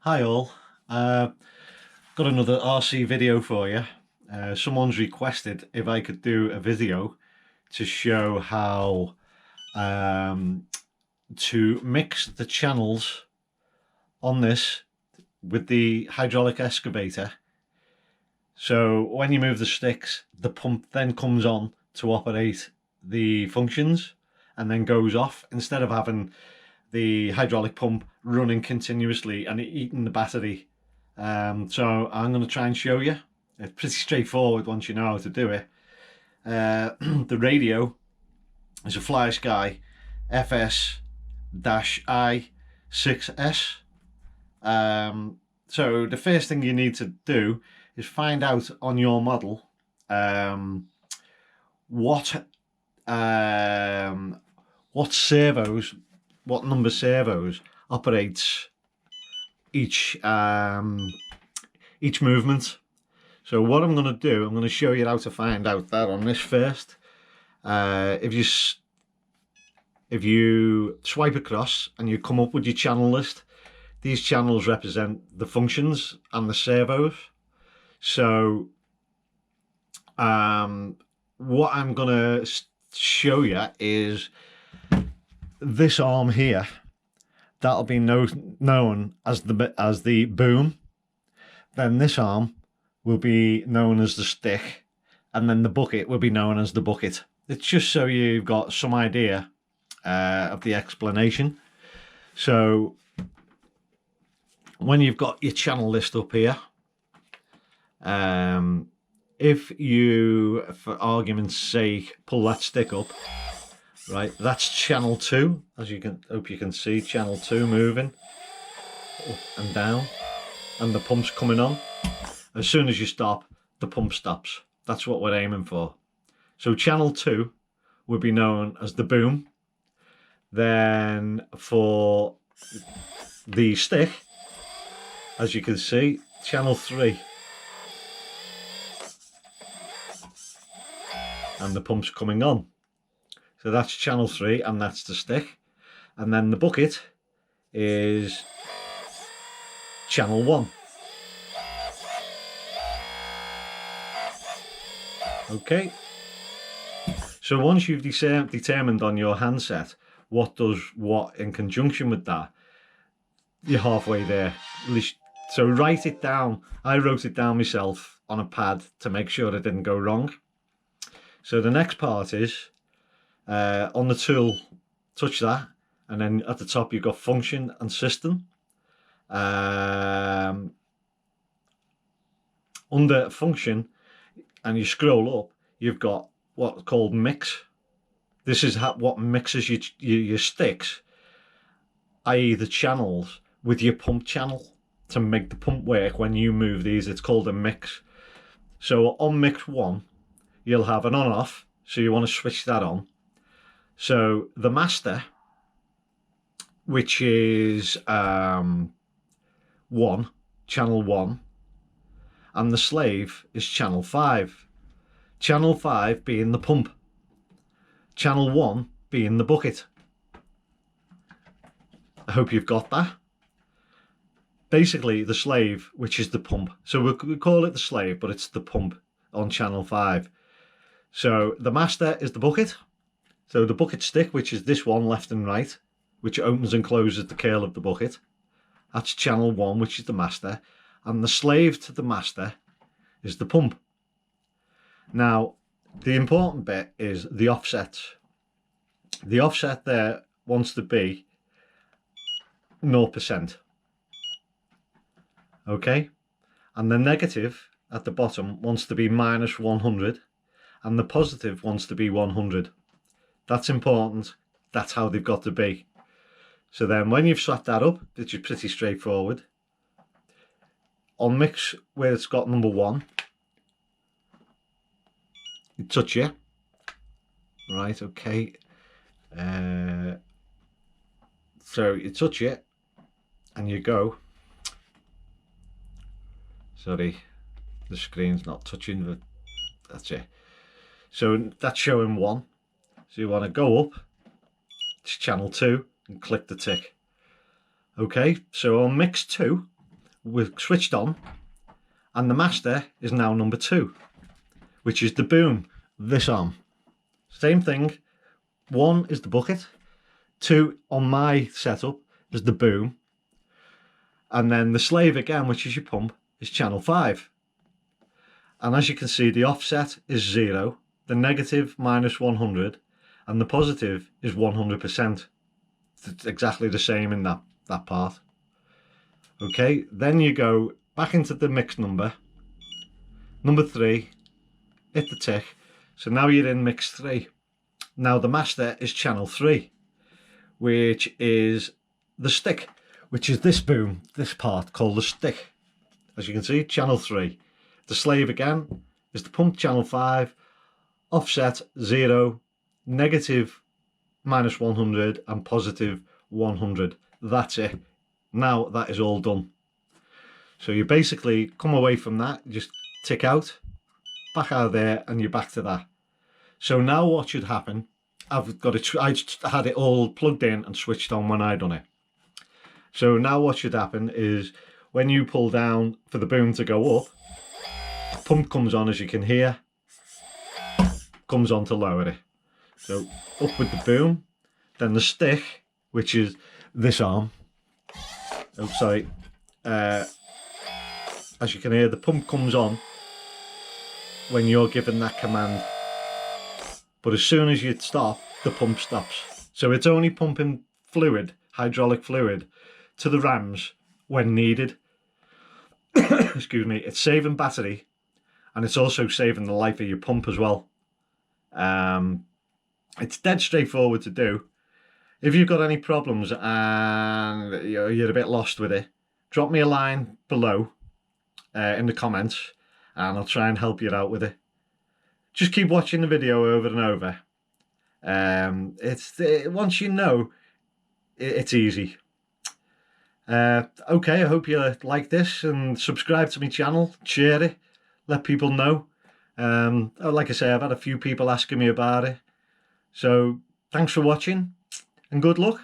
Hi all, got another RC video for you. Someone's requested if I could do a video to show how to mix the channels on this with the hydraulic excavator. So when you move the sticks, the pump then comes on to operate the functions and then goes off, instead of having the hydraulic pump running continuously and eating the battery. So I'm going to try and show you. It's pretty straightforward once you know how to do it. The radio is a Flysky fs-i6s. So the first thing you need to do is find out on your model what servos, what number servos operates each movement. So what I'm going to do, I'm going to show you how to find out that on this first. If you swipe across and you come up with your channel list, these channels represent the functions and the servos. So what I'm going to show you is this arm here. That'll be known as the boom. Then this arm will be known as the stick, and then the bucket will be known as the bucket. It's just so you've got some idea of the explanation. So when you've got your channel list up here, if you, for argument's sake, pull that stick up, right, that's channel 2, as you can, hope you can see channel 2 moving up and down, and the pump's coming on. As soon as you stop, the pump stops. That's what we're aiming for. So channel 2 would be known as the boom. Then for the stick, as you can see, channel 3, and the pump's coming on. So that's channel 3, and that's the stick. And then the bucket is channel 1. Okay. So once you've determined on your handset what does what in conjunction with that, you're halfway there. So write it down. I wrote it down myself on a pad to make sure it didn't go wrong. So the next part is on the tool, touch that, and then at the top you've got function and system. Under function, and you scroll up, you've got what's called mix. This is what mixes your sticks, i.e. the channels, with your pump channel to make the pump work when you move these. It's called a mix. So on mix 1, you'll have an on-off, so you want to switch that on. So the master, which is channel 1, and the slave is channel 5. Channel 5 being the pump, channel 1 being the bucket. I hope you've got that. Basically the slave, which is the pump. So we call it the slave, but it's the pump on channel 5. So the master is the bucket. So the bucket stick, which is this one left and right, which opens and closes the curl of the bucket. That's channel 1, which is the master. And the slave to the master is the pump. Now, the important bit is the offsets. The offset there wants to be 0%. Okay? And the negative at the bottom wants to be minus 100. And the positive wants to be 100. That's important. That's how they've got to be. So then when you've set that up, which is pretty straightforward, on mix where it's got number 1, you touch it. Right, okay. So you touch it and you go. Sorry, the screen's not touching, but that's it. So that's showing 1. So you want to go up to channel 2 and click the tick. Okay, so on mix 2, we're switched on, and the master is now number 2, which is the boom, this arm. Same thing, 1 is the bucket, 2 on my setup is the boom, and then the slave again, which is your pump, is channel 5. And as you can see, the offset is 0, the negative minus 100, and the positive is 100%. It's exactly the same in that part. Okay, then you go back into the mix number 3, hit the tick. So now you're in mix 3. Now the master is channel 3, which is the stick, which is this boom, this part called the stick. As you can see, channel 3. The slave again is the pump, channel 5, offset 0, negative minus 100, and positive 100. That's it. Now that is all done. So you basically come away from that, just tick out, back out of there, and you're back to that. So now what should happen, I've got it, I just had it all plugged in and switched on when I done it. So now what should happen is when you pull down for the boom to go up, pump comes on, as you can hear, comes on to lower it. So up with the boom, then the stick, which is this arm. Oh, sorry. As you can hear, the pump comes on when you're given that command. But as soon as you stop, the pump stops. So it's only pumping fluid, hydraulic fluid, to the rams when needed. Excuse me. It's saving battery, and it's also saving the life of your pump as well. It's dead straightforward to do. If you've got any problems and you're a bit lost with it, drop me a line below in the comments, and I'll try and help you out with it. Just keep watching the video over and over. Once you know, it's easy. Okay, I hope you like this, and subscribe to my channel, share it, let people know. Like I say, I've had a few people asking me about it. So thanks for watching, and good luck.